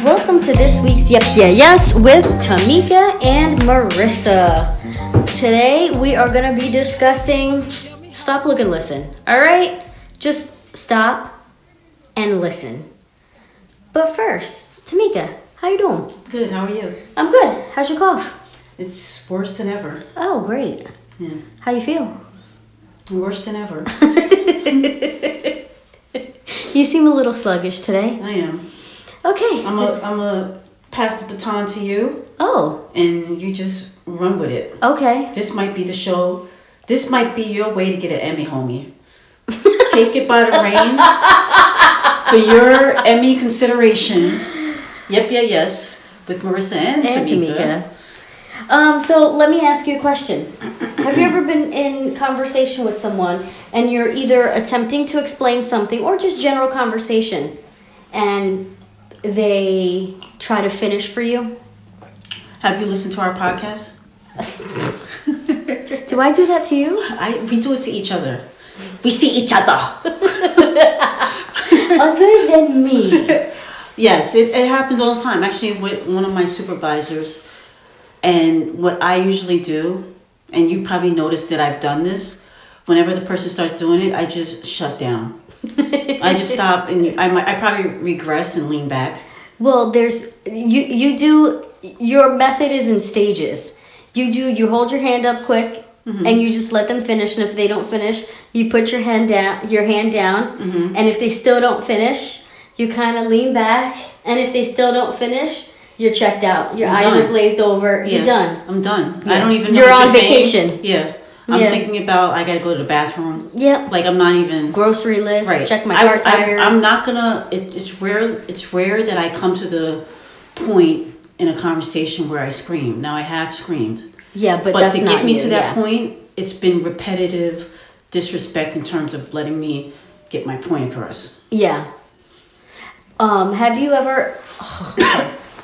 Welcome to this week's Yep Yeah Yes with Tamika and Marissa. Today we are going to be discussing stop, look, and listen. Alright? Just stop and listen. But first, Tamika, how you doing? Good, how are you? I'm good. How's your cough? It's worse than ever. Oh, great. Yeah. How you feel? Worse than ever. You seem a little sluggish today. I am. Okay. I'm a pass the baton to you. Oh. And you just run with it. Okay. This might be the show. This might be your way to get an Emmy, homie. Take it by the reins for your Emmy consideration. Yep, yeah, yes, with Marissa and Tamika. So let me ask you a question. Have you ever been in conversation with someone and you're either attempting to explain something or just general conversation and they try to finish for you? Have you listened to our podcast? Do I do that to you? We do it to each other. We see each other. Other than me. Yes, it happens all the time. Actually, with one of my supervisors, and what I usually do, and you probably noticed that I've done this, whenever the person starts doing it, I just shut down. I just stop, and I probably regress and lean back. Well, you do, your method is in stages. You hold your hand up quick, mm-hmm. and you just let them finish, and if they don't finish, you put your hand down, mm-hmm. and if they still don't finish, you kind of lean back, and if they still don't finish, you're checked out. Your eyes are glazed over. Yeah. You're done. I'm done. Yeah. I don't even know You're what on you're vacation. Saying. Yeah. I'm thinking about I gotta go to the bathroom. Yep. Like I'm not even grocery list. Right. Check my car tires. I'm not gonna. It's rare that I come to the point in a conversation where I scream. Now I have screamed. Yeah, but that's to not get me you, to that point, it's been repetitive disrespect in terms of letting me get my point across. Yeah. Have you ever?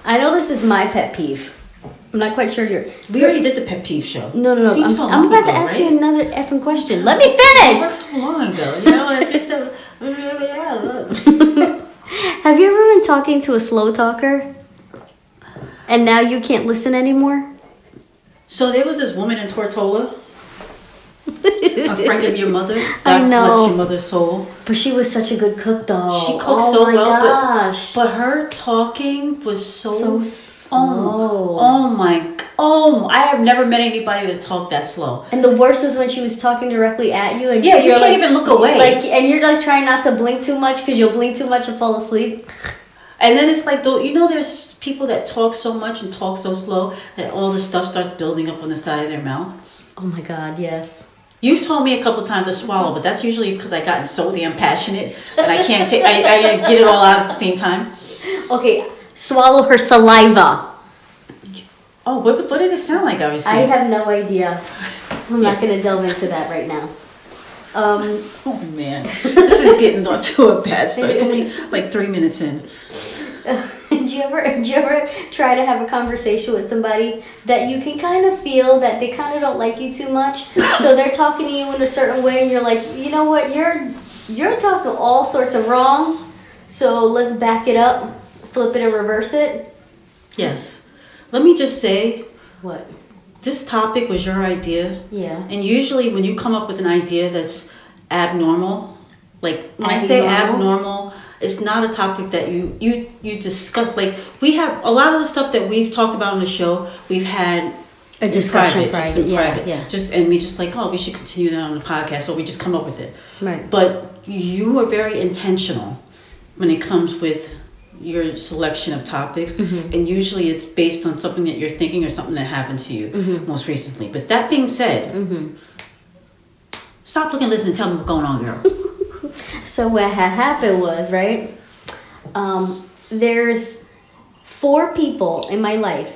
I know this is my pet peeve. I'm not quite sure We already did the pet peeve show. No. I'm about to ask you another effing question. Let me finish. It was so long ago. You know, I just said, Have you ever been talking to a slow talker, and now you can't listen anymore? So there was this woman in Tortola, a friend of your mother. I know. God bless your mother's soul. But she was such a good cook, though. She cooked so well, gosh. but her talking was so slow. I have never met anybody that talked that slow. And the worst was when she was talking directly at you, and you you're can't even look away. And you're like trying not to blink too much because you'll blink too much and fall asleep. And then it's like, there's people that talk so much and talk so slow that all the stuff starts building up on the side of their mouth. Oh my God, yes. You've told me a couple times to swallow, but that's usually because I gotten so damn passionate and I can't take. I get it all out at the same time. Okay, swallow her saliva. Oh, what did it sound like? I have no idea. I'm not gonna delve into that right now. Oh man, this is getting to a bad start. Only like 3 minutes in. Did you ever try to have a conversation with somebody that you can kind of feel that they kind of don't like you too much, so they're talking to you in a certain way, and you're like, you know what, you're talking all sorts of wrong, so let's back it up, flip it and reverse it? Yes. Let me just say. What? This topic was your idea. Yeah. And usually when you come up with an idea that's abnormal, like when I say abnormal, it's not a topic that you discuss. Like we have a lot of the stuff that we've talked about on the show, we've had a discussion private. And we just like, we should continue that on the podcast, so we just come up with it. Right. But you are very intentional when it comes with your selection of topics, mm-hmm. and usually it's based on something that you're thinking or something that happened to you mm-hmm. most recently. But that being said, mm-hmm. stop looking, listen, and tell me what's going on, girl. So what had happened was, right, there's 4 people in my life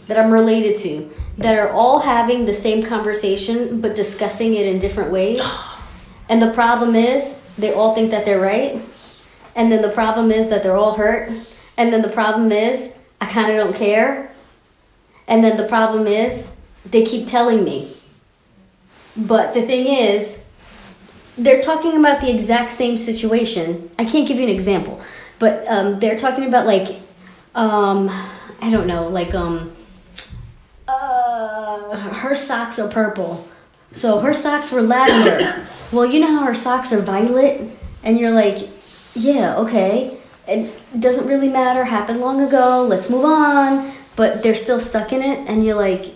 that I'm related to that are all having the same conversation but discussing it in different ways. And the problem is they all think that they're right. And then the problem is that they're all hurt. And then the problem is I kind of don't care. And then the problem is they keep telling me. But the thing is, they're talking about the exact same situation. I can't give you an example, but they're talking about like I don't know, like her socks are purple, so her socks were lavender. Well, you know how her socks are violet, and you're like, yeah, okay, it doesn't really matter, happened long ago, let's move on. But they're still stuck in it, and you're like,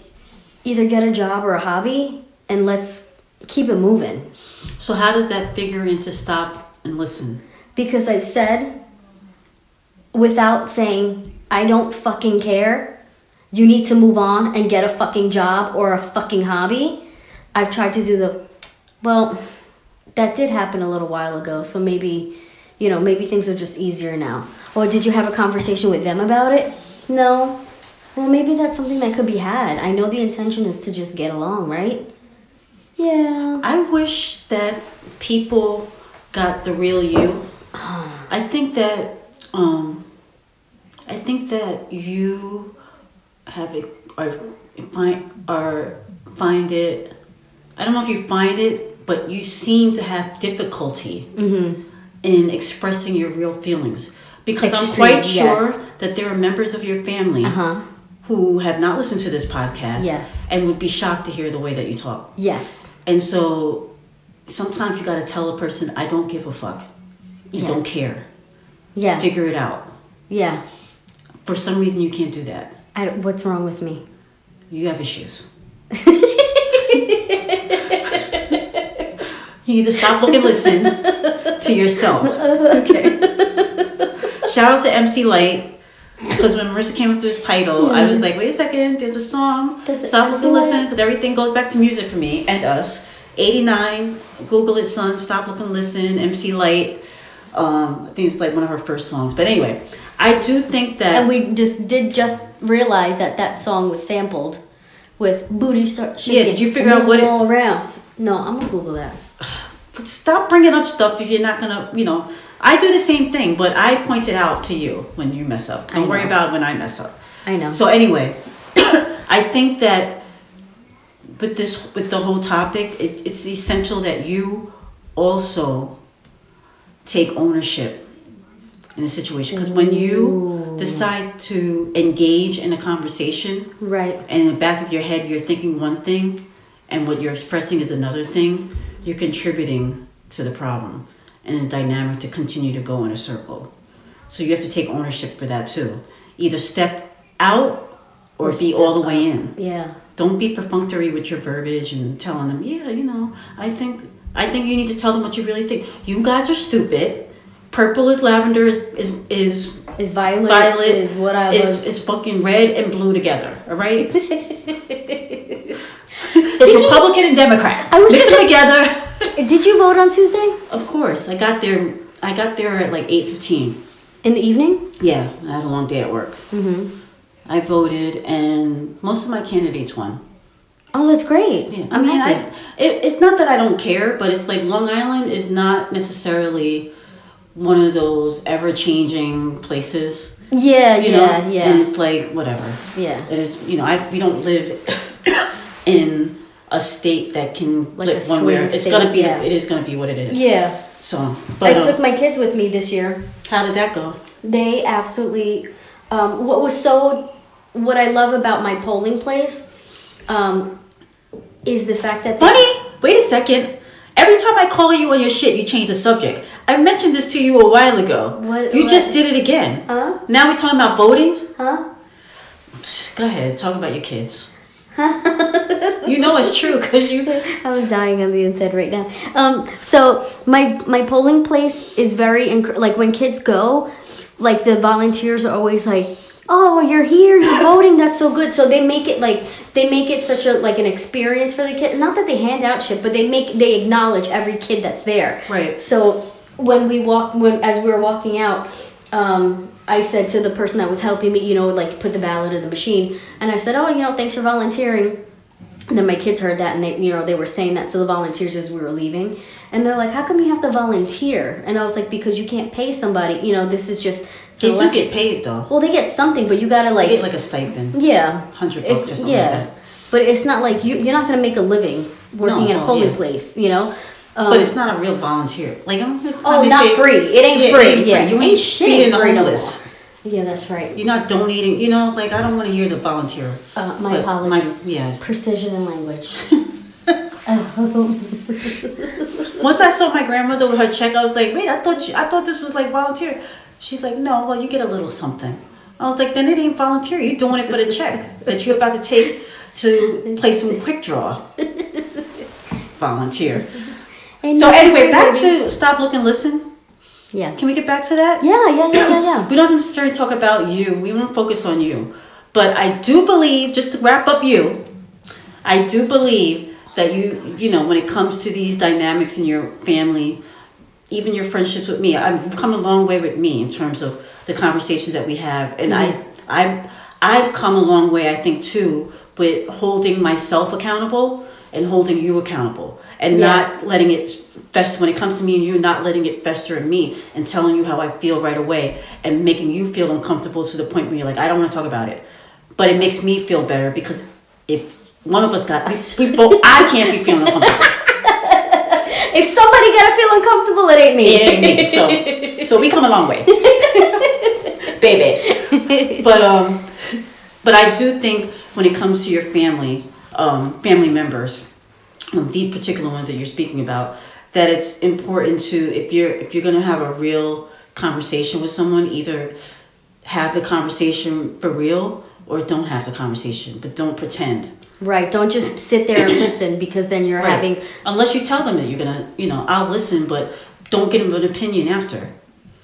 either get a job or a hobby, and let's keep it moving. So how does that figure into stop and listen? Because I've said, without saying, I don't fucking care, you need to move on and get a fucking job or a fucking hobby. I've tried to do well, that did happen a little while ago, so maybe things are just easier now. Or did you have a conversation with them about it? No. Well, maybe that's something that could be had. I know the intention is to just get along, right? Yeah. I wish that people got the real you. I think that you have it or find it. I don't know if you find it, but you seem to have difficulty in expressing your real feelings. Because I'm quite sure that there are members of your family who have not listened to this podcast and would be shocked to hear the way that you talk. Yes. And so sometimes you got to tell a person, I don't give a fuck. I don't care. Yeah. Figure it out. Yeah. For some reason, you can't do that. What's wrong with me? You have issues. You need to stop, look, and listen to yourself. Okay. Shout out to MC Light. Because when Marissa came up with this title, I was like, wait a second, there's a song. Stop, look, and listen. Because everything goes back to music for me and us. 89, Google it, son. Stop, look, and listen. MC Light. I think it's like one of her first songs. But anyway, I do think that. And we just realize that song was sampled with booty start shaking. Yeah, did you figure out what all around? No, I'm gonna Google that. But stop bringing up stuff if you're not gonna, I do the same thing, but I point it out to you when you mess up. Don't worry about it when I mess up. I know. So anyway, I think that with the whole topic, it's essential that you also take ownership in the situation. Because when you decide to engage in a conversation, right, and in the back of your head you're thinking one thing, and what you're expressing is another thing, you're contributing to the problem and the dynamic to continue to go in a circle. So you have to take ownership for that too. Either step out or be all the way in. Yeah. Don't be perfunctory with your verbiage and telling them, I think you need to tell them what you really think. You guys are stupid. Purple is lavender, is violet is what I was. It's fucking red and blue together, all right? It's Republican and Democrat. Mix them together. Did you vote on Tuesday? Of course. I got there at like 8:15. In the evening? Yeah, I had a long day at work. I voted, and most of my candidates won. Oh, that's great. Yeah. I'm happy. It's not that I don't care, but it's like Long Island is not necessarily one of those ever-changing places. Yeah. And it's like, whatever. Yeah. It is, we don't live in a state that can like flip one way. It is gonna be what it is. Yeah. So, but I took my kids with me this year. How did that go? They absolutely. What I love about my polling place, is the fact that. Funny. Wait a second. Every time I call you on your shit, you change the subject. I mentioned this to you a while ago. What? Just did it again. Huh? Now we're talking about voting? Huh? Go ahead. Talk about your kids. Huh? You know it's true because you. I'm dying on the inside right now. So my polling place is very like when kids go, like the volunteers are always like, oh, you're here, you're voting, that's so good. So they make it such a like an experience for the kid. Not that they hand out shit, but they acknowledge every kid that's there. Right. So as we were walking out, I said to the person that was helping me, like put the ballot in the machine, and I said, oh, thanks for volunteering. And then my kids heard that, and they were saying that to the volunteers as we were leaving, and they're like, how come you have to volunteer? And I was like, because you can't pay somebody. This is just. Kids do get paid though. Well, they get something, but you gotta like. They get like a stipend. Yeah. $100 or something. Yeah. Like that. But it's not like you're not gonna make a living working in a polling place, But it's not a real volunteer. Like not free. It ain't free. Yeah. You ain't shit feeding the homeless. Yeah, that's right. You're not donating. You know, like I don't want to hear the volunteer. My apologies. Yeah. Precision in language. Once I saw my grandmother with her check, I was like, wait, I thought this was like volunteer. She's like, no, well, you get a little something. I was like, then it ain't volunteer. You're doing it for the check that you're about to take to play some quick draw. Volunteer. So anyway, back to Stop, Look, and Listen. Yeah. Can we get back to that? Yeah. We don't necessarily talk about you. We won't focus on you. But I do believe, just to wrap up you, I do believe that you know, when it comes to these dynamics in your family, even your friendships with me, I've come a long way with me in terms of the conversations that we have. And I've come a long way, I think, too, with holding myself accountable and holding you accountable. And not letting it fester, when it comes to me and you, not letting it fester in me and telling you how I feel right away and making you feel uncomfortable to the point where you're like, I don't want to talk about it. But it makes me feel better because if one of us we both, I can't be feeling uncomfortable. If somebody gotta feel uncomfortable, it ain't me. It ain't me. So we come a long way. Baby. But I do think when it comes to your family members, these particular ones that you're speaking about, that it's important to, if you're going to have a real conversation with someone, either have the conversation for real or don't have the conversation, but don't pretend. Right, don't just sit there and listen, because then you're having... Unless you tell them that you're going to, I'll listen, but don't give them an opinion after.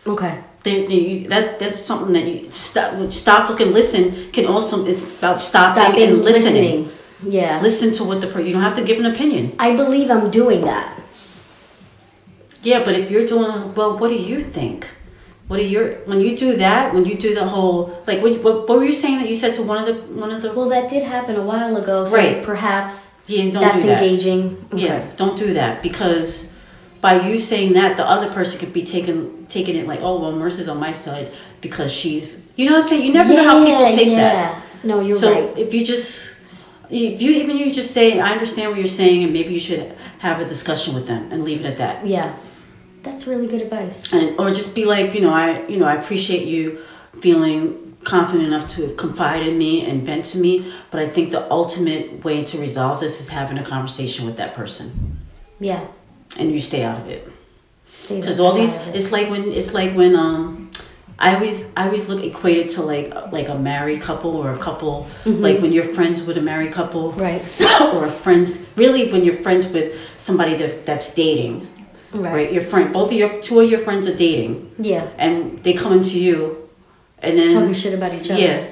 Okay. That's something that you stop, look, and listen can also, it's about stopping and listening. Yeah. Listen to what you don't have to give an opinion. I believe I'm doing that. Yeah, but if you're doing, well, what do you think? When you do that, when you do the whole, like, what were you saying that you said to one of the? Well, that did happen a while ago, so perhaps don't that's do that. engaging. Okay. Yeah, don't do that, because by you saying that, the other person could be taking it like, oh, well, Mercer's on my side because she's, you know what I'm saying? You never know how people take that. No, you're So right. if you just say, I understand what you're saying, and maybe you should have a discussion with them and leave it at that. Yeah. That's really good advice. Or just be like, I appreciate you feeling confident enough to confide in me and vent to me, but I think the ultimate way to resolve this is having a conversation with that person. Yeah. And you stay out of it. Because all these, it's like when I always look equated to like a married couple or a couple, like when you're friends with a married couple, right? Or really when you're friends with somebody that's dating. Right. Your friend, two of your friends are dating. Yeah. And they come into you, and then talking shit about each other. Yeah.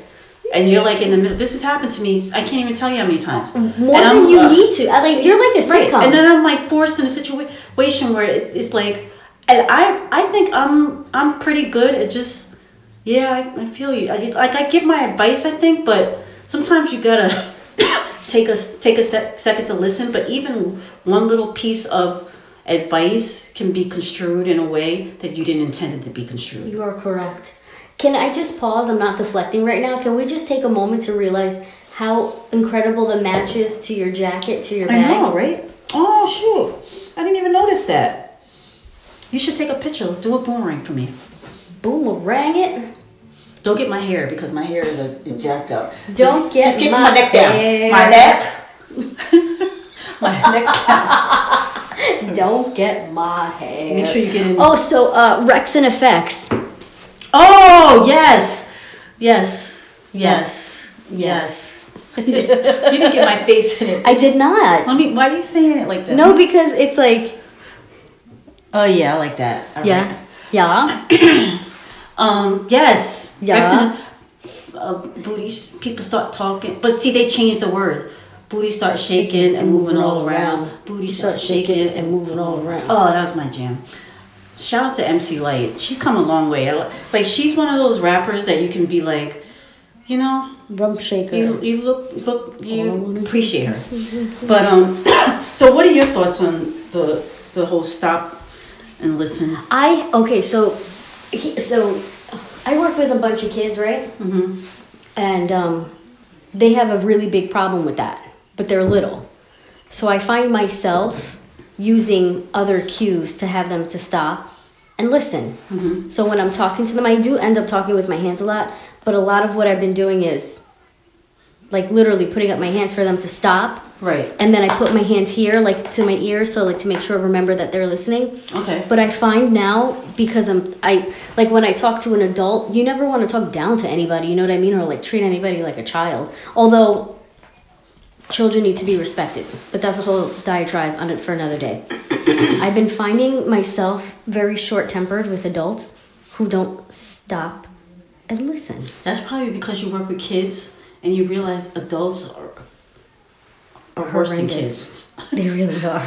And you're like in the middle. This has happened to me. I can't even tell you how many times. More than you need to. You're like a sitcom. Right. And then I'm like forced in a situation where it's like, and I think I'm pretty good at just, I feel you. I give my advice, I think, but sometimes you gotta take a second to listen. But even one little piece of advice can be construed in a way that you didn't intend it to be construed. You are correct. Can I just pause? I'm not deflecting right now. Can we just take a moment to realize how incredible the match is to your jacket, to your bag? I know, right? Oh, shoot. I didn't even notice that. You should take a picture. Let's do a boomerang for me. Boomerang it? Don't get my hair, because my hair is jacked up. Just get my neck down. My neck? My neck down. Don't get my hair. Make sure you get in. Oh, so Rex and Effects. Oh, yes. Yes. You didn't get my face in it. I did not. Why are you saying it like that? No, because it's like. Oh, yeah, I like that. All yeah. Right. Yeah. Yes. Yeah. Booties, people start talking. But see, they changed the word. Booty start shaking and moving all around. Booty start shaking and moving all around. Oh, that was my jam. Shout out to MC Light. She's come a long way. Like, she's one of those rappers that you can be like, rump shaker. You appreciate her. But so what are your thoughts on the whole stop and listen? So I work with a bunch of kids, right? Mm-hmm. And they have a really big problem with that, but they're little. So I find myself using other cues to have them to stop and listen. Mm-hmm. So when I'm talking to them, I do end up talking with my hands a lot, but a lot of what I've been doing is like literally putting up my hands for them to stop. Right. And then I put my hands here, like to my ears, so like to make sure I remember that they're listening. Okay. But I find now, because I like when I talk to an adult, you never want to talk down to anybody, you know what I mean? Or like treat anybody like a child. Although children need to be respected, but that's a whole diatribe on it for another day. I've been finding myself very short-tempered with adults who don't stop and listen. That's probably because you work with kids and you realize adults are worse than kids. They really are.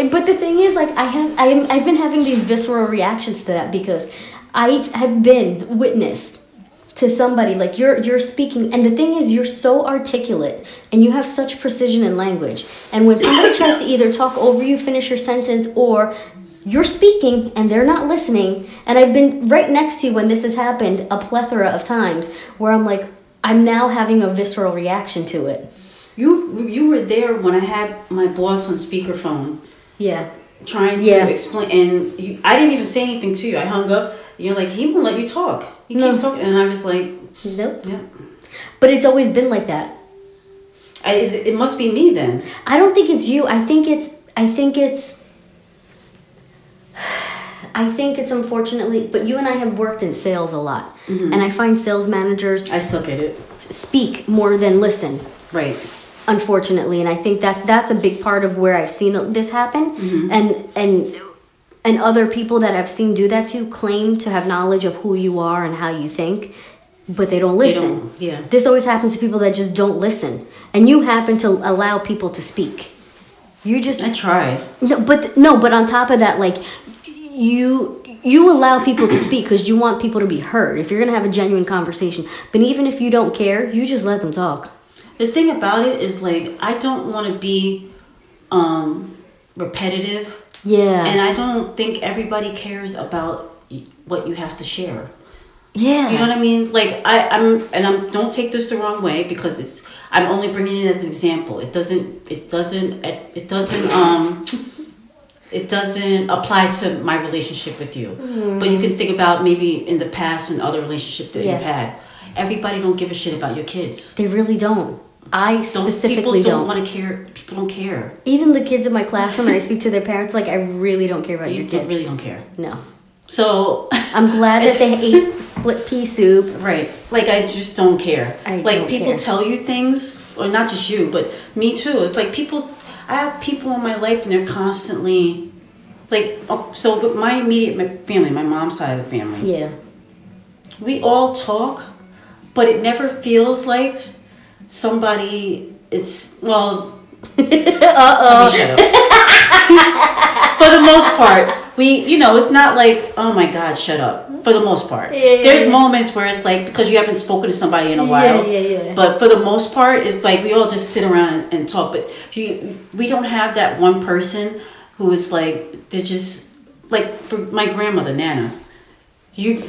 But the thing is, like, I've been having these visceral reactions to that because I have been witness to somebody, like you're speaking, and the thing is, you're so articulate and you have such precision in language, and when somebody tries to either talk over you, finish your sentence, or you're speaking and they're not listening, and I've been right next to you when this has happened a plethora of times where I'm like, I'm now having a visceral reaction to it. You were there when I had my boss on speakerphone. Yeah. Trying to explain, and I didn't even say anything to you. I hung up. You're like, he won't let you talk. He keeps talking, and I was like, nope. Yeah. But it's always been like that. It must be me then. I don't think it's you. I think it's unfortunately, but you and I have worked in sales a lot, mm-hmm. and I find sales managers I suck at it. Speak more than listen. Right. Unfortunately, and I think that's a big part of where I've seen this happen, mm-hmm. and other people that I've seen do that to claim to have knowledge of who you are and how you think, but they don't listen. Yeah. This always happens to people that just don't listen, and you happen to allow people to speak. I try. But on top of that, like you allow people to speak because you want people to be heard. If you're gonna have a genuine conversation, but even if you don't care, you just let them talk. The thing about it is, like, I don't want to be repetitive. Yeah. And I don't think everybody cares about what you have to share. Yeah. You know what I mean? Like, don't take this the wrong way, because I'm only bringing it as an example. It doesn't apply to my relationship with you. But you can think about maybe in the past and other relationships that you've had. Everybody don't give a shit about your kids. They really don't. I specifically People don't want to care. People don't care. Even the kids in my classroom, and I speak to their parents, like, I really don't care about your kid. You really don't care. No. So I'm glad that they ate split pea soup. Right. Like, I just don't care. People tell you things, or not just you, but me too. It's like I have people in my life, and they're constantly, like, so with my family, my mom's side of the family. Yeah. We all talk, but it never feels like somebody is, well. Uh-oh. Shut up. For the most part. It's not like, oh my God, shut up. For the most part. There's moments where it's like, because you haven't spoken to somebody in a while. Yeah. But for the most part, it's like we all just sit around and talk. But we don't have that one person who is like, they're just, like, for my grandmother, Nana. You'd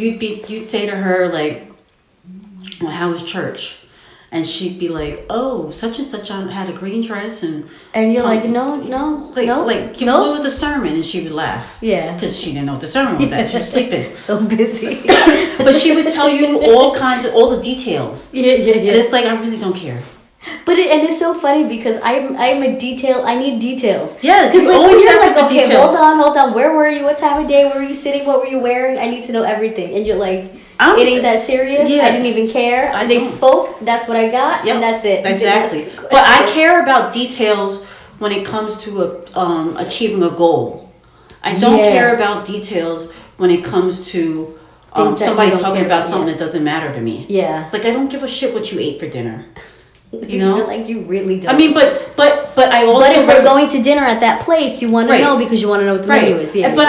say to her, like, well, how was church? And she'd be like, oh, such and such had a green dress. And you're like, no. What was the sermon? And she would laugh. Yeah. Because she didn't know what the sermon was that. She was sleeping. So busy. But she would tell you all the details. Yeah. And it's like, I really don't care. But it's so funny because I'm a detail. I need details. Yes. Because like when you're like, okay, hold on. Where were you? What time of day? Where were you sitting? What were you wearing? I need to know everything. And you're like, it ain't that serious. Yeah. I didn't even care. They spoke. That's what I got. Yep. And that's it. Exactly. But I care about details when it comes to achieving a goal. I don't care about details when it comes to somebody talking about something that doesn't matter to me. Yeah. Like, I don't give a shit what you ate for dinner. You know? Like, you really don't. I mean, but I also. But if we're going to dinner at that place, you want to know because you want to know what the menu is. Yeah. But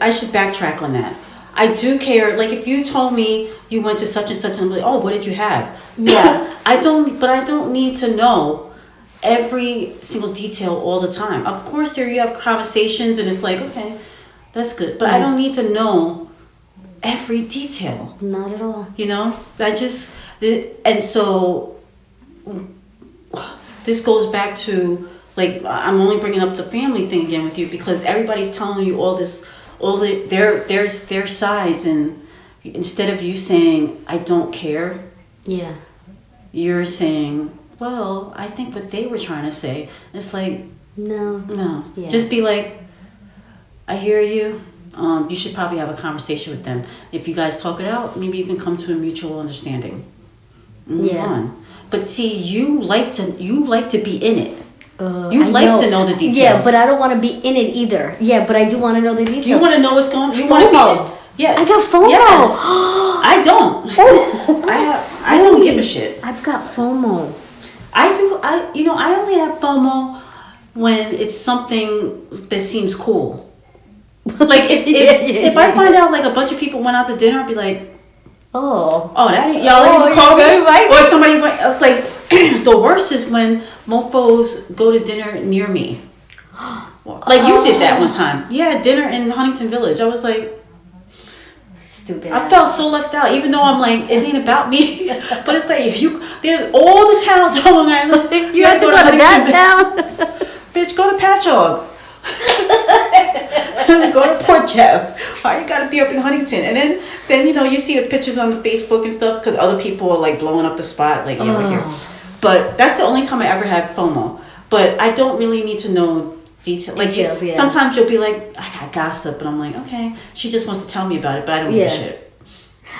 I should backtrack on that. I do care. Like, if you told me you went to such and such, and I'm like, oh, what did you have? Yeah. I don't need to know every single detail all the time. Of course, you have conversations, and it's like, okay, that's good. But I don't need to know every detail. Not at all. And so this goes back to Like, I'm only bringing up the family thing again with you because everybody's telling you their sides, and instead of you saying I don't care, Yeah. you're saying, well, I think what they were trying to say. It's like, No. Yeah. just be like, I hear you. You should probably have a conversation with them. If you guys talk it out, maybe you can come to a mutual understanding. Move on. But see, you like to be in it. You like to know the details. Yeah, but I don't want to be in it either. Yeah, but I do want to know the details. You want to know what's going on. You want to be. Yeah. I got FOMO. Yes. I don't. I don't give a shit. I've got FOMO. I do. I only have FOMO when it's something that seems cool. Like if I find out like a bunch of people went out to dinner, I'd be like, that ain't y'all even call me. Right? Or somebody went like the worst is when mofos go to dinner near me. Like you did that one time. Yeah, dinner in Huntington Village. I was like, stupid. I felt so left out, even though I'm like, it ain't about me. But it's like there's all the towns on Long Island. You have to go to that town. Bitch, go to Patchogue. Go to Port Jeff. Why you gotta be up in Huntington? And then you see the pictures on the Facebook and stuff because other people are like blowing up the spot, like we're here. But that's the only time I ever had FOMO. But I don't really need to know details. Like sometimes you'll be like, I got gossip, and I'm like, okay, she just wants to tell me about it, but I don't give a shit.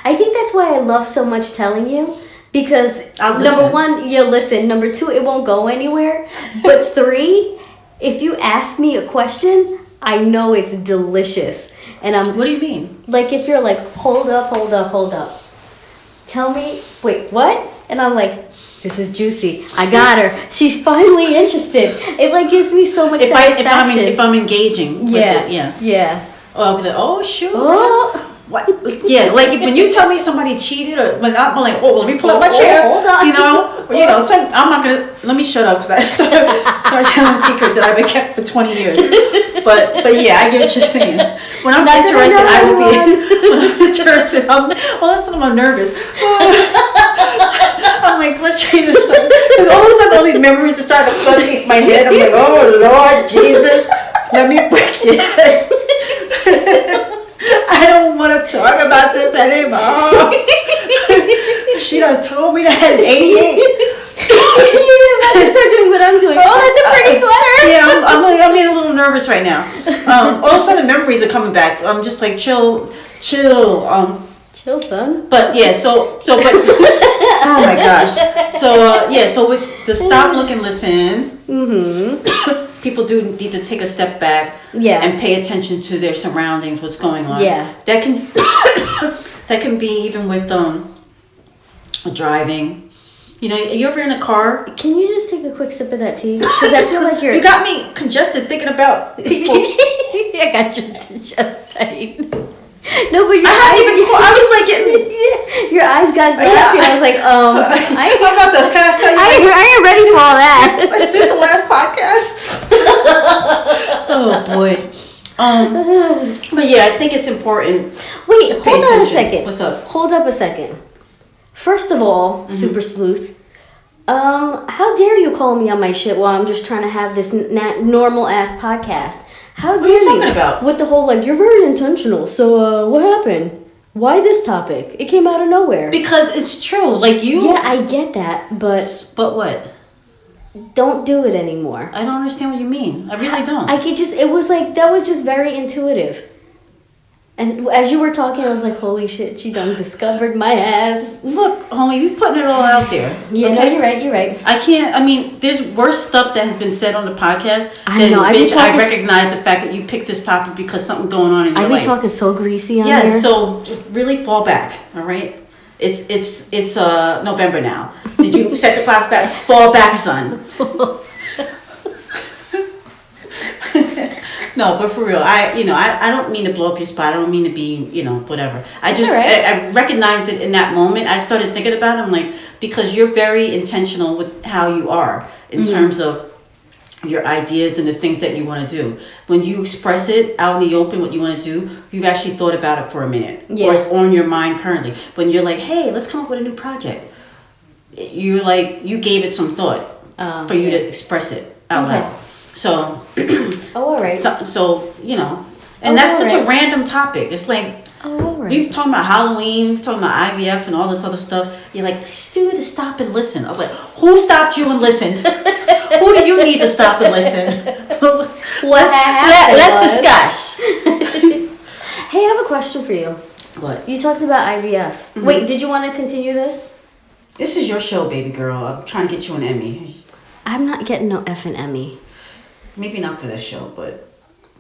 I think that's why I love so much telling you. Because number one, you'll listen. Number two, it won't go anywhere. But three, if you ask me a question, I know it's delicious. And What do you mean? Like if you're like, hold up. Tell me, wait, what? And I'm like, this is juicy. I got her. She's finally interested. It like gives me so much satisfaction. If I'm engaging. Yeah. Oh, I'll be like, oh shoot. What? Yeah, like when you tell me somebody cheated, or when I'm like, let me pull up my chair. Hold on. So I'm not gonna. Let me shut up because I start telling secrets that I've been kept for 20 years. But yeah, I get what you're saying. When I'm interested, I will be. When I'm interested, I'm nervous. I'm like, let's change this stuff. Because all of a sudden, all these memories are starting to flood in my head. I'm like, oh Lord Jesus, let me break it. I don't want to talk about this anymore. She done told me that at 88. You're about to start doing what I'm doing. Oh, that's a pretty sweater. Yeah, I'm getting a little nervous right now. All of a sudden, memories are coming back. I'm just like, chill. Chill, son. But yeah, but oh my gosh. So it's the stop, look, and listen. Mm-hmm. People do need to take a step back and pay attention to their surroundings, what's going on. Yeah. That can be even with driving. You ever in a car? Can you just take a quick sip of that tea? Because I feel like You got me congested thinking about people. I got you congested. No, but I was like getting. Your eyes got glassy. I was like, I'm about to pass out. I ain't ready for all that. Is this the last podcast? Oh boy. But yeah, I think it's important. Wait, hold on a second. What's up? Hold up a second. First of all, Super Sleuth, how dare you call me on my shit while I'm just trying to have this normal ass podcast? How dare you? What are you talking about? With the whole like, you're very intentional. So what happened? Why this topic? It came out of nowhere. Because it's true. Like you. Yeah, I get that, but. But what? Don't do it anymore. I don't understand what you mean. I really don't. It was like, that was just very intuitive. And as you were talking, I was like, holy shit, she done discovered my ass. Look, homie, you putting it all out there. Yeah, okay? No, you're right. I mean, there's worse stuff that has been said on the podcast. I know. I recognize the fact that you picked this topic because something's going on in your life. I've been talking so greasy on here. Yeah, so really fall back, all right? It's November now. Did you set the clocks back? Fall back, son. No, but for real, I don't mean to blow up your spot. I don't mean to be, whatever. I recognized it in that moment. I started thinking about it. I'm like, because you're very intentional with how you are in terms of your ideas and the things that you want to do. When you express it out in the open, what you want to do, you've actually thought about it for a minute. Yeah. Or it's on your mind currently. When you're like, hey, let's come up with a new project. You're like, you gave it some thought for you to express it out loud. So, Oh, all right. so you know, and Oh, that's such a alright. random topic. It's like Oh, all right. we talking about Halloween, talking about IVF and all this other stuff. You're like, let's do it. Stop and listen. I was like, who stopped you and listened? Who do you need to stop and listen? What happened Let's was- discuss. Hey, I have a question for you. What? You talked about IVF. Mhm. Wait, did you want to continue this? This is your show, baby girl. I'm trying to get you an Emmy. I'm not getting no effing Emmy. Maybe not for this show, but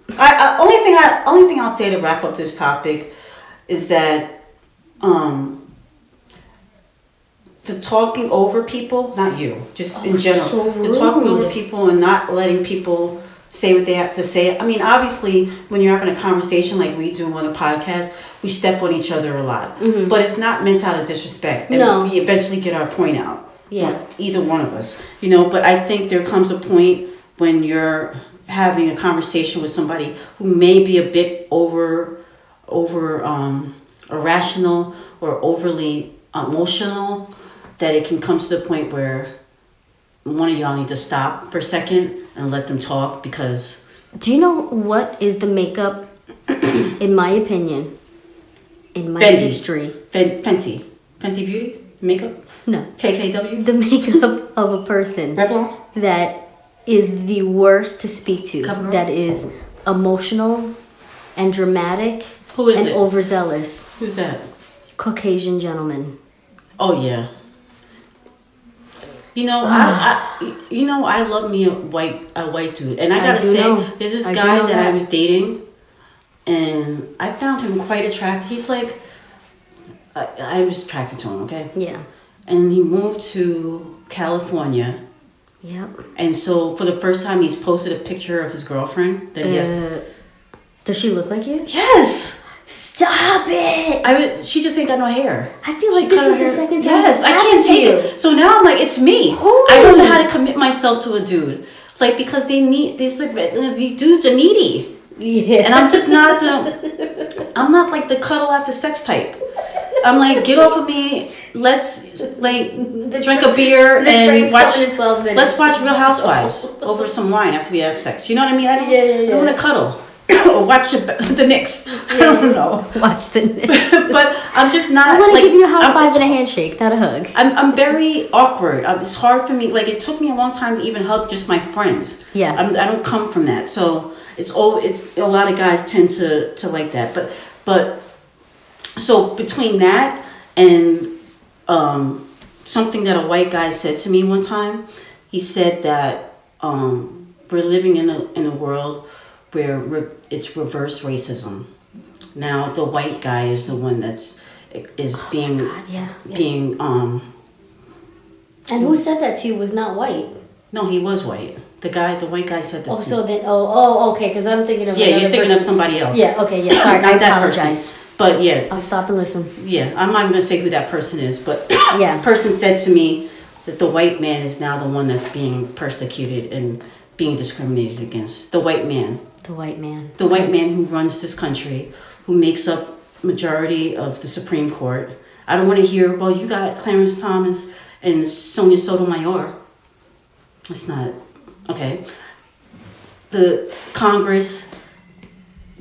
only thing I'll say to wrap up this topic is that the talking over people, not you, just in general, so the talking over rude. people and not letting people say what they have to say. I mean, obviously, when you're having a conversation like we do on a podcast, we step on each other a lot, Mhm. but it's not meant out of disrespect, and No. we eventually get our point out. Yeah. Either one of us, you know. But I think there comes a point when you're having a conversation with somebody who may be a bit over irrational or overly emotional, that it can come to the point where one of y'all need to stop for a second and let them talk, because Do you know what is the makeup, in my opinion, in my Fendi. history? Fenty Beauty makeup, No. KKW, The makeup of a person Revlon. that is the worst to speak to, CoverGirl? that is emotional and dramatic Who is and it? overzealous. Who's that? Caucasian gentleman. Oh yeah. You know, I love me a white dude, and I I gotta do say, know. there's this I do guy know that I that. was dating, and I found him quite attractive. He's like, I was attracted to him, okay, Yeah. and he moved to California, Yep. and so for the first time, he's posted a picture of his girlfriend that he has. Does she look like you? Yes, Stop it! she just ain't got no hair. I feel like She this cut is her the hair. second time Yes, this I happened can't to take you. it. So now I'm like, it's me. Holy. I don't know how to commit myself to a dude. Like, because these dudes are needy, Yeah. and I'm just not I'm not like the cuddle after sex type. I'm like, get off of me. Let's like drink a beer the and train's watch. coming in 12 minutes. Let's watch Real Housewives over some wine after we have sex. You know what I mean? I don't want to cuddle or watch the Knicks. I don't know. Watch the. But I'm just not. I want to like, give you a high I'm- five and a handshake, not a hug. I'm very awkward. It's hard for me. Like, it took me a long time to even hug just my friends. Yeah. I don't come from that, so it's a lot of guys tend to like that. But so between that and something that a white guy said to me one time, he said that we're living in a world where it's reverse racism. Now the white guy is the one is being God, yeah. being And who said that to you was not white? no, he was white. The white guy said this. Oh, to so me. then, okay, because I'm thinking of Yeah, another you're thinking person. of somebody else. Yeah, okay, yeah, sorry, I Not that person. apologize. But yeah, I'll stop and listen. yeah, I'm not even gonna say who that person is, but Yeah. the person said to me that the white man is now the one that's being persecuted and being discriminated against. The white man. The white man. The white man who runs this country, who makes up majority of the Supreme Court. I don't want to hear, well, you got Clarence Thomas and Sonia Sotomayor. It's not, okay. The Congress.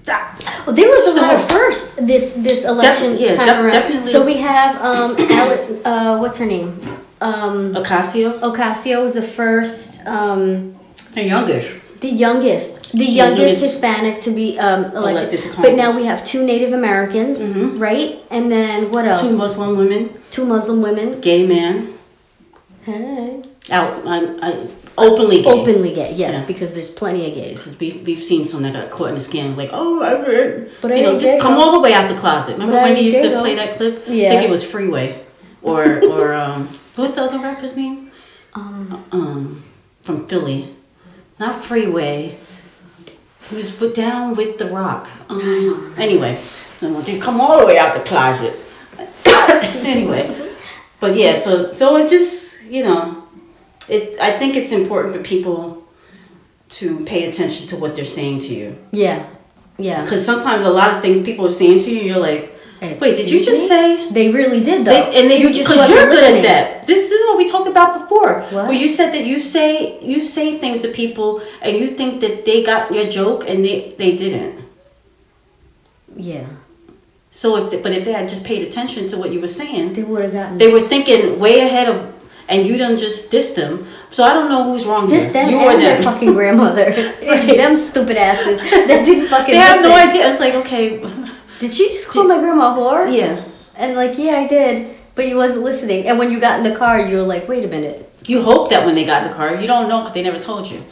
Well, there was a lot of first this election time around. Definitely. So we have what's her name? Ocasio was the first, The youngest. the youngest youngest Hispanic to be elected. Elected to But Congress. now we have 2 Native Americans, Mhm. right? And then what else? 2 Muslim women, 2 Muslim women. gay man, Hey. openly gay. Openly gay, yes, Yeah. because there's plenty of gays. We've seen some that got caught in a scandal, like, oh, I heard. But I You know, ain't just gay, come though. all the way out the closet. Remember But I when he ain't used gay, to though. play that clip? Yeah. I think it was Freeway, or what's the other rapper's name? From Philly, not Freeway. He was put down with The Rock. Anyway, they come all the way out the closet. Anyway, but yeah, so it just, you know, I think it's important for people to pay attention to what they're saying to you. Yeah, yeah. Because sometimes a lot of things people are saying to you, you're like, wait, did you Excuse just me? say? They really did, though. You just wasn't you're good listening. at that. This is is what we talked about before. What? Where you said that you say things to people and you think that they got your joke and they didn't. Yeah. So if they had just paid attention to what you were saying, They would have gotten. they were thinking way ahead of, and you done just dissed them. So I don't know who's wrong This here. them You and or their them. fucking grandmother. Them stupid asses that didn't fucking They have no listen. idea. It's like, okay, Did she just call my grandma a whore? yeah. And like, yeah, I did. But you wasn't listening. And when you got in the car, you were like, wait a minute. You hope that when they got in the car, you don't know because they never told you.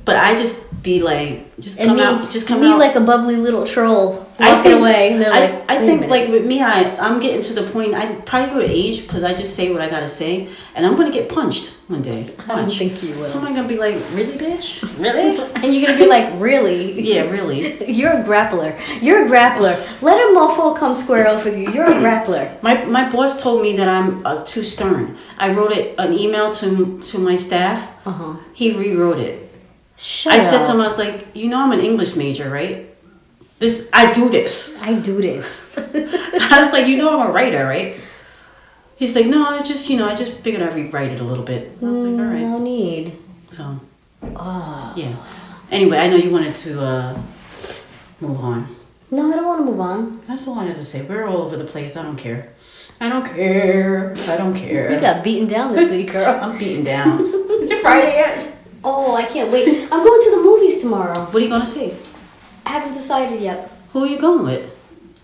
But I just be like, just And come me, out, just come me out. like a bubbly little troll I walking think- away. And they're like, I wait a think minute. like with me, I'm getting to the point. I probably with age because I just say what I gotta say, and I'm gonna get punched one day. I don't Watch. think you will. Am I gonna be like, really, bitch? Really? And you're gonna be like, really? Yeah, really. You're a grappler. You're a grappler. Let a mofo come square off with you. You're a grappler. My boss told me that I'm too stern. I wrote an email to my staff. Uh-huh. He rewrote it. Shut I up. said to him, I was like, you know, I'm an English major, right? I do this. I do this. I was like, you know, I'm a writer, right? He's like, no, I just figured I'd rewrite it a little bit. I was like, all right. No need. So, Oh. yeah. Anyway, I know you wanted to move on. No, I don't want to move on. That's all I had to say. We're all over the place. I don't care. I don't care. I don't care. You got beaten down this week, girl. I'm beaten down. Is it Friday yet? Oh, I can't wait. I'm going to the movies tomorrow. What are you going to see? I haven't decided yet. Who are you going with?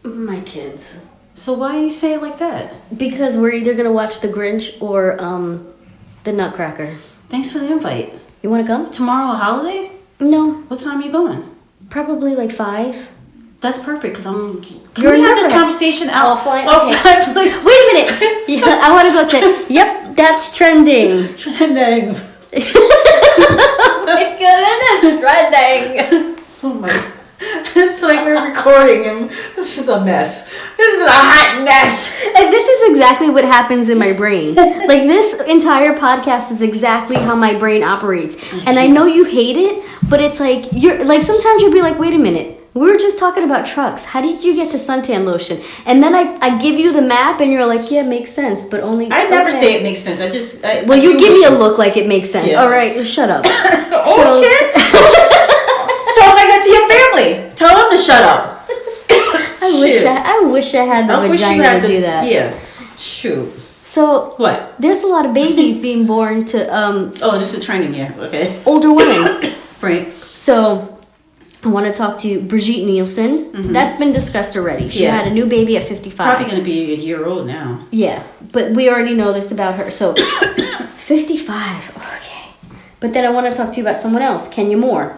My kids. So why you say it like that? Because we're either going to watch The Grinch or The Nutcracker. Thanks for the invite. You want to come? Tomorrow a holiday? No, What time are you going? probably like 5. That's perfect because I'm. Can You're we in have this Nutcracker. conversation out Offline? offline, please? Wait a minute. Yeah, I want to go to. Yep, that's trending. Trending. Oh my God, that's trending. Oh my. It's like we're recording and this is a mess. This is a hot mess. And this is exactly what happens in my brain. Like this entire podcast is exactly how my brain operates. And I know you hate it, but it's like you're like sometimes you'll be like, wait a minute. We were just talking about trucks. How did you get to suntan lotion? And then I give you the map and you're like, yeah, it makes sense, but only I never okay. say it makes sense. I just. Well, you give me a look like it makes sense. Yeah. All right, shut up. Oh shit! Talk like that to your family. Tell them to shut up. I wish I had the I wish you vagina had to do that. Yeah. Shoot. So What? there's a lot of babies being born to Oh, this is training, yeah. Okay. older women. Right. So I want to talk to Brigitte Nielsen. Mhm. That's been discussed already. She Yeah. had a new baby at 55. Probably gonna be a year old now. Yeah, but we already know this about her. So 55. Okay. But then I want to talk to you about someone else, Kenya Moore,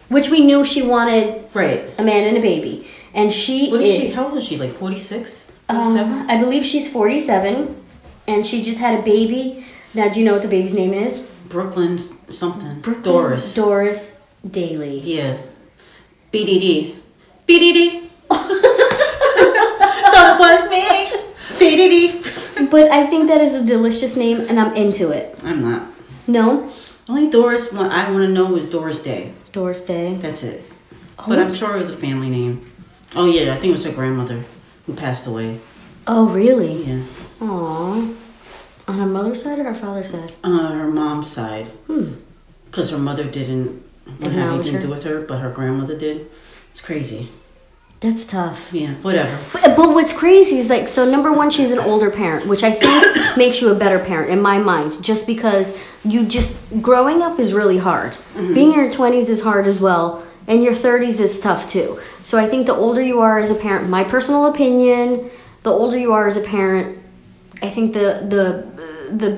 which we knew she wanted Right. a man and a baby, and she What is she? How old is she? Like 46? 47? I believe she's 47, and she just had a baby. Now, do you know what the baby's name is? Brooklyn something. Brooklyn Doris. Doris Daly. Yeah. BDD. BDD. That was me. BDD. But I think that is a delicious name, and I'm into it. I'm not. No? Only Doris one I want to know is Doris Day. Doris Day. That's it. Oh. But I'm sure it was a family name. Oh yeah, I think it was her grandmother who passed away. Oh, really? Yeah. Aww. On her mother's side or her father's side? Her mom's side. Because her mother didn't have Acknowledge anything to her? do with her, but her grandmother did. It's crazy. That's tough. Yeah, whatever. But what's crazy is like, so number one, she's an older parent, which I think makes you a better parent in my mind, just because growing up is really hard. Mhm. Being in your 20s is hard as well, and your 30s is tough too. So I think the older you are as a parent, my personal opinion, the older you are as a parent, I think the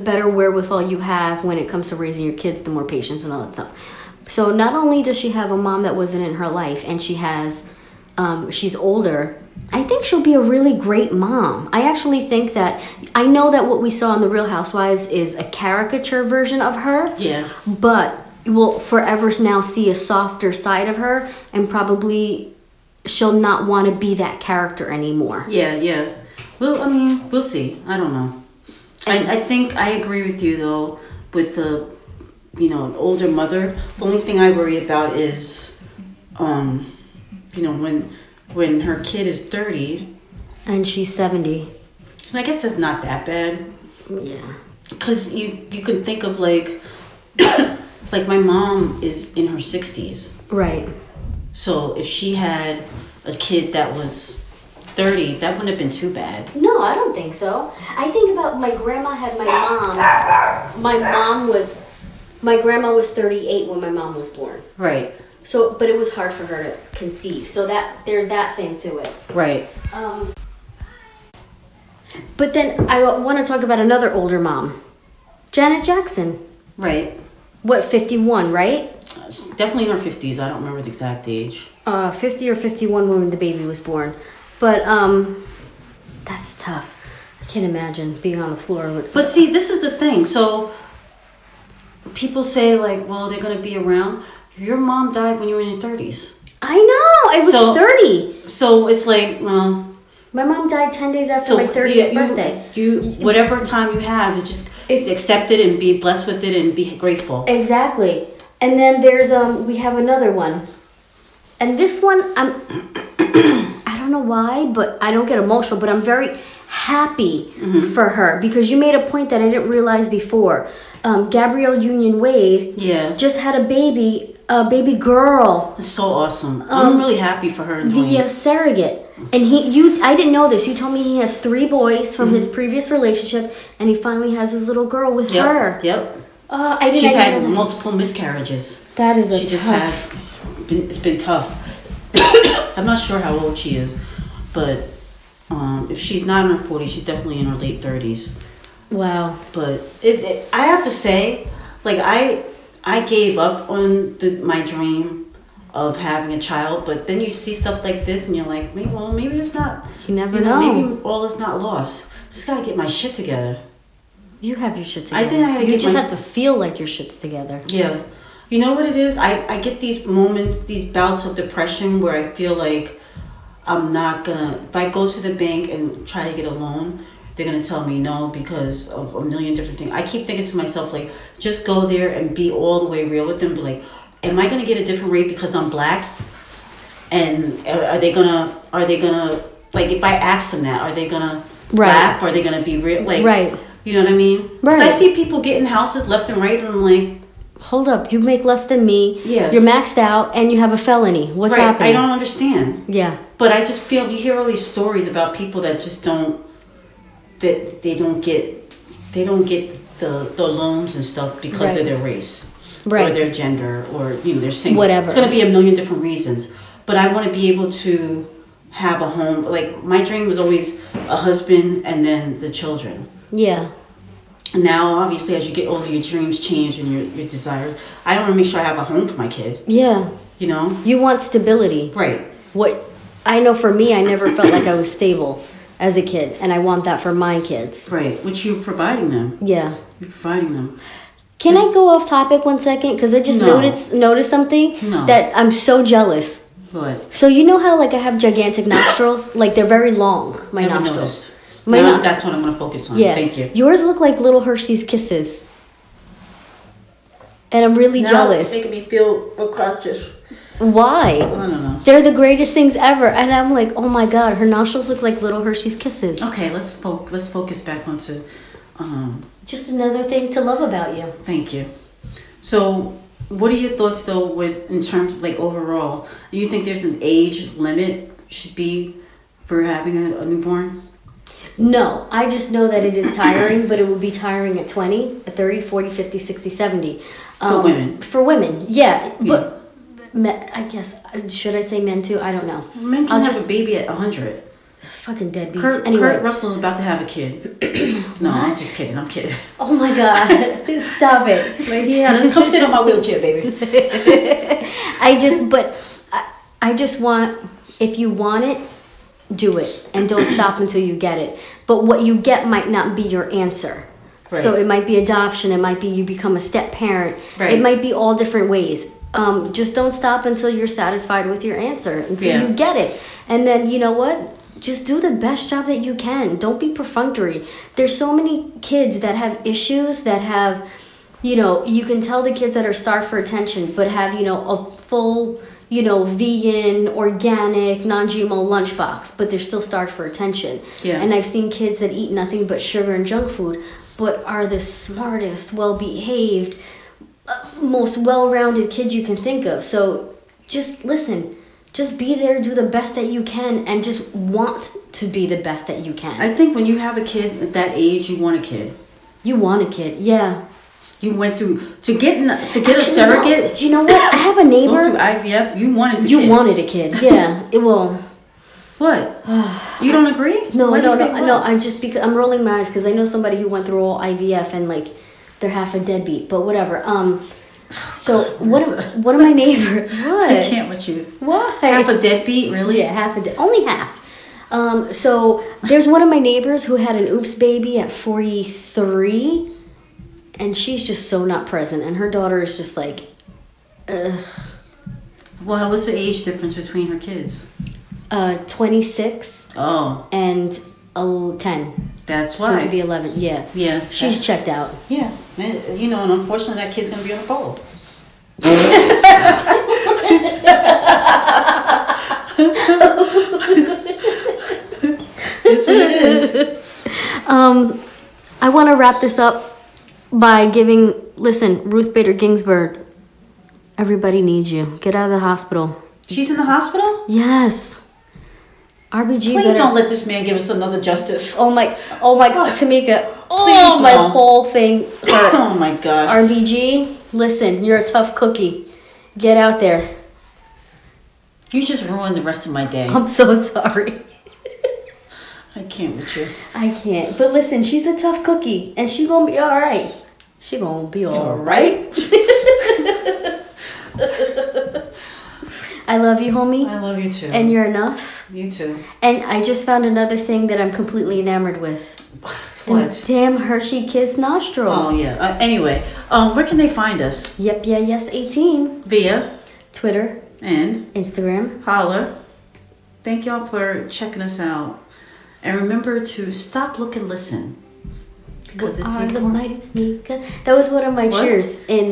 better wherewithal you have when it comes to raising your kids, the more patience and all that stuff. So not only does she have a mom that wasn't in her life, and she's older, I think she'll be a really great mom. I actually think that, I know that what we saw in The Real Housewives is a caricature version of her, Yeah. but we'll forever now see a softer side of her, and probably she'll not want to be that character anymore. Yeah, yeah. Well, I mean, we'll see. I don't know. I think I agree with you though with the, an older mother. The only thing I worry about is, when her kid is 30. And she's 70. And I guess that's not that bad. Yeah. because you can think of like like my mom is in her 60s. Right. So if she had a kid that was 30, that wouldn't have been too bad. No, I don't think so. I think about my grandma had my mom. My grandma was 38 when my mom was born. Right. So, but it was hard for her to conceive. So there's that thing to it. Right. But then I want to talk about another older mom, Janet Jackson. Right. What, 51, right? Definitely in her 50s. I don't remember the exact age. 50 or 51 when the baby was born. But that's tough. I can't imagine being on the floor with. But see, this is the thing. So people say like, well, they're gonna be around. Your mom died when you were in your 30s. I know. I was 30. So it's like, well. My mom died 10 days after my 30th birthday. You whatever time you have, it's accept it and be blessed with it and be grateful. Exactly. And then there's we have another one. And this one I don't know why, but I don't get emotional, but I'm very happy for her because you made a point that I didn't realize before. Gabrielle Union Wade just had a baby girl. It's so awesome. I'm really happy for her. Via surrogate. And I didn't know this. You told me he has 3 boys from his previous relationship, and he finally has his little girl with her. Yep. She's had multiple miscarriages. That is it's been tough. I'm not sure how old she is, but if she's not in her 40s, she's definitely in her late 30s. Wow. But I have to say, like I gave up on my dream of having a child, but then you see stuff like this and you're like, maybe there's not. You never know. Maybe all is not lost. Just gotta get my shit together. You have your shit together. I think I gotta you just have to feel like your shit's together. Yeah. You know what it is? I get these moments, these bouts of depression where I feel like I'm not gonna, if I go to the bank and try to get a loan, they're gonna tell me no because of a million different things. I keep thinking to myself, like, just go there and be all the way real with them. Be like, am I gonna get a different rate because I'm black? And are they gonna like, if I ask them that, are they gonna laugh? Or are they gonna be real? Like, you know what I mean? Right. I see people getting houses left and right, and I'm like, hold up, you make less than me. Yeah. You're maxed out, and you have a felony. What's happening? I don't understand. Yeah. But I just feel you hear all these stories about people that just don't get the loans and stuff because of their race. Or their gender, or they're single. Whatever. It's gonna be a million different reasons. But I want to be able to have a home. Like, my dream was always a husband and then the children. Yeah. Now, obviously, as you get older, your dreams change and your desires. I want to make sure I have a home for my kid. Yeah. You want stability. Right. What I know for me, I never felt like I was stable as a kid, and I want that for my kids. Right. Which you're providing them. Yeah. You're providing them. Can I go off topic 1 second? Because I just noticed something that I'm so jealous. What? So you know how like I have gigantic nostrils? Like they're very long, my nostrils. Noticed. That's what I'm going to focus on. Yeah. Thank you. Yours look like little Hershey's Kisses. And I'm really jealous. It's making me feel cautious. Why? I don't know. They're the greatest things ever. And I'm like, oh my God, her nostrils look like little Hershey's Kisses. Okay, let's focus back onto... Just another thing to love about you. Thank you. So, what are your thoughts though in terms of like overall? Do you think there's an age limit should be for having a newborn? No, I just know that it is tiring, but it would be tiring at 20, at 30, 40, 50, 60, 70. For women? For women, yeah. But I guess, should I say men too? I don't know. Men can have a baby at 100. Fucking deadbeats. Anyway. Kurt Russell is about to have a kid. No, I'm just kidding. I'm kidding. Oh my God. Stop it. Like, come sit on my wheelchair, baby. I just want, if you want it, do it. And don't stop until you get it. But what you get might not be your answer. Right. So it might be adoption. It might be you become a step parent. Right. It might be all different ways. Just don't stop until you're satisfied with your answer. Until you get it. And then, you know what? Just do the best job that you can. Don't be perfunctory. There's so many kids that have issues that have, you can tell the kids that are starved for attention, but have, a full, vegan, organic, non-GMO lunchbox, but they're still starved for attention. Yeah. And I've seen kids that eat nothing but sugar and junk food, but are the smartest, well-behaved, most well-rounded kids you can think of. So just listen. Just be there, do the best that you can, and just want to be the best that you can. I think when you have a kid at that age, you want a kid. You want a kid, yeah. You went through to get a surrogate. No, you know what? I have a neighbor. Go through IVF. You wanted the You kid. wanted a kid, yeah. It will. What? You don't agree? No, Why'd you say no. what? I just because I'm rolling my eyes because I know somebody who went through all IVF and like they're half a deadbeat, but whatever. So one of my neighbors. What? I can't with you. What? Half a deadbeat, really? Yeah, only half. So there's one of my neighbors who had an oops baby at 43, and she's just so not present, and her daughter is just like, Well, what's the age difference between her kids? 26 Oh, and 10. that's Soon to why. be 11. Yeah. Yeah. She's checked out. Yeah. And, and unfortunately that kid's gonna be on the pole. That's what it is. I want to wrap this up by listen, Ruth Bader Ginsburg, everybody needs you. Get out of the hospital. She's in the hospital? Yes. RBG Please better. don't let this man give us another justice. Oh my God, Tamika. Oh, Please, my Mom. whole thing hurt. Oh my God. RBG, listen, you're a tough cookie. Get out there. You just ruined the rest of my day. I'm so sorry. I can't with you. I can't. But listen, she's a tough cookie, and she gonna be all right. She gonna be all right. I love you, homie. I love you too. And you're enough. You too. And I just found another thing that I'm completely enamored with. What? The damn Hershey Kiss nostrils. Oh yeah. Anyway, where can they find us? Yep, yeah, yes, 18. Via Twitter, and Instagram. holler. Thank y'all for checking us out. And remember to stop, look, and listen. Because it's Are the important. mighty Tamika. That was one of my What? cheers in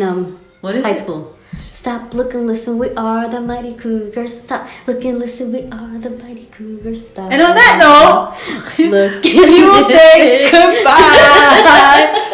What is high it? school. Stop, look, and listen. We are the mighty Cougars. Stop, look, and listen. We are the mighty Cougars. Stop. And on that note, Look, we will say goodbye.